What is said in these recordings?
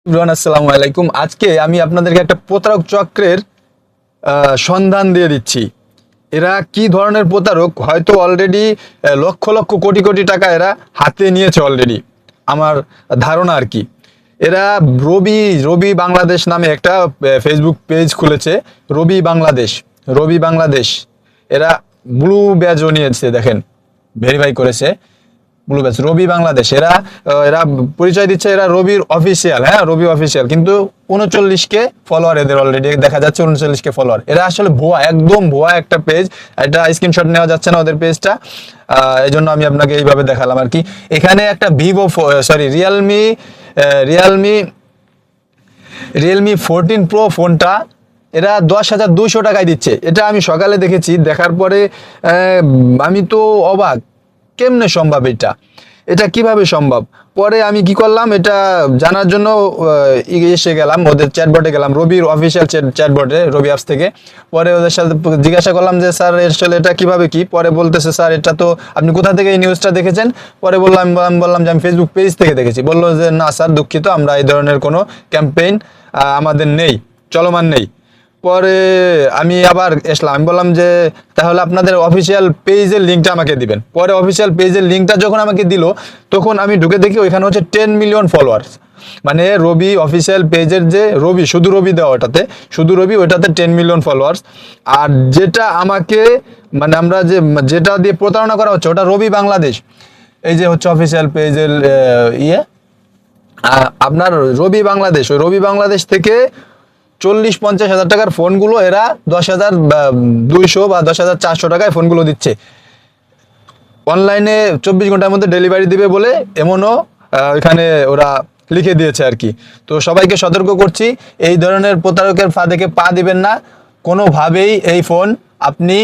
Everyone, আসসালামু আলাইকুম। আজকে আমি আপনাদেরকে একটা প্রতারক চক্রের সন্ধান দিয়ে দিচ্ছি। এরা কি ধরনের প্রতারক, হয়তো অলরেডি লক্ষ লক্ষ কোটি কোটি টাকা এরা হাতে নিয়েছে অলরেডি, আমার ধারণা আর কি। এরা রবি রবি বাংলাদেশ নামে একটা ফেসবুক পেজ খুলেছে। রবি বাংলাদেশ এরা ব্লু ব্যাজও নিয়েছে, দেখেন ভেরিফাই করেছে ব্লু ব্যাচ রবি বাংলাদেশ। এরা এরা পরিচয় দিচ্ছে এরা রবির অফিসিয়াল, হ্যাঁ রবি অফিসিয়াল, কিন্তু 39K ফলোয়ার এদের অলরেডি দেখা যাচ্ছে। 39K follower. এরা আসলে ভুয়া, একদম ভুয়া একটা পেজ। এটা স্ক্রিনশট নেওয়া যাচ্ছে না ওদের পেজটা, এই জন্য আমি আপনাকে এইভাবে দেখালাম আর কি। এখানে একটা রিয়েলমি 14 প্রো ফোনটা এরা 10,200 টাকায় দিচ্ছে। এটা আমি সকালে দেখেছি, দেখার পরে আমি তো অবাক, কেমনে সম্ভব এটা কিভাবে সম্ভব। পরে আমি কি করলাম, এটা জানার জন্য এসে গেলাম ওদের চ্যাটবটে গেলাম, রবির অফিসিয়াল চ্যাটবটে, রবি অ্যাপস থেকে। পরে ওদের সাথে জিজ্ঞাসা করলাম যে স্যার আসলে এটা কিভাবে কি। পরে বলতেছে স্যার এটা তো আপনি কোথা থেকে এই নিউজটা দেখেছেন। পরে বললাম যে আমি ফেসবুক পেজ থেকে দেখেছি। বললো যে না স্যার দুঃখিত, আমরা এই ধরনের কোনো ক্যাম্পেইন আমাদের নেই, চলমান নেই। পরে আমি আবার আসলাম, আমি বললাম যে তাহলে আপনাদের অফিসিয়াল পেজের লিঙ্কটা আমাকে দিবেন। পরে অফিসিয়াল পেজের লিঙ্কটা যখন আমাকে দিল, তখন আমি ঢুকে দেখি ওইখানে হচ্ছে 10 মিলিয়ন ফলোয়ার্স। মানে রবি অফিসিয়াল পেজের যে রবি, শুধু রবি দেওয়া, ওটাতে শুধু রবি, ওইটাতে 10 মিলিয়ন ফলোয়ার্স। আর যেটা আমাকে মানে আমরা যেটা দিয়ে প্রতারণা করা হচ্ছে, ওটা রবি বাংলাদেশ। এই যে হচ্ছে অফিসিয়াল পেজের আপনার রবি বাংলাদেশ। ওই রবি বাংলাদেশ থেকে 40-50 হাজার টাকার ফোনগুলো এরা 10,200 বা 10,400 টাকায় ফোনগুলো দিচ্ছে। অনলাইনে 24 ঘন্টার মধ্যে ডেলিভারি দিবে বলে এমনও এখানে ওরা লিখে দিয়েছে আর কি। তো সবাইকে সতর্ক করছি, এই ধরনের প্রতারকের ফাঁদে পা দিবেন না কোনোভাবেই। এই ফোন আপনি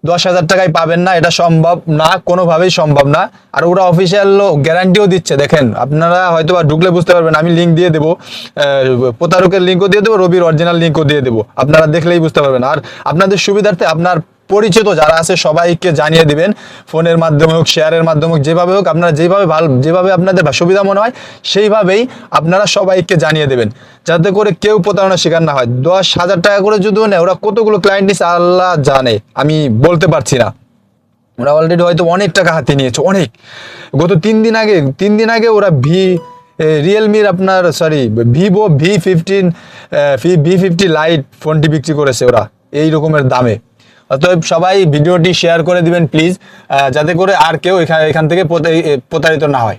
10,000 টাকায় পাবেন না, এটা সম্ভব না, কোনোভাবেই সম্ভব না। আর ওরা অফিসিয়াল গ্যারান্টিও দিচ্ছে, দেখেন আপনারা হয়তো বা ঢুকলে বুঝতে পারবেন। আমি লিঙ্ক দিয়ে দেবো, প্রতারকের লিঙ্কও দিয়ে দেবো, রবির অরিজিনাল লিঙ্কও দিয়ে দেবো, আপনারা দেখলেই বুঝতে পারবেন। আর আপনাদের সুবিধার্থে আপনার পরিচিত যারা আছে সবাইকে জানিয়ে দিবেন, ফোনের মাধ্যমে হোক, শেয়ারের মাধ্যমে হোক, যেভাবে হোক, আপনারা যেভাবে আপনাদের সুবিধা মনে হয় সেইভাবেই আপনারা সবাইকে জানিয়ে দেবেন, যাতে করে কেউ প্রতারণার শিকার না হয়। 10,000 টাকা করে যদিও নেয়, ওরা কতগুলো ক্লায়েন্ট নিচ্ছে আল্লাহ জানে, আমি বলতে পারছি না। ওরা অলরেডি হয়তো অনেক টাকা হাতে নিয়েছে, অনেক। গত 3 দিন আগে ওরা রিয়েলমির আপনার ভিভো V50 লাইট ফোনটি বিক্রি করেছে ওরা এই রকমের দামে। অতএব সবাই ভিডিওটি শেয়ার করে দিবেন প্লিজ, যাতে করে আর কেউ এখান থেকে প্রতারিত না হয়।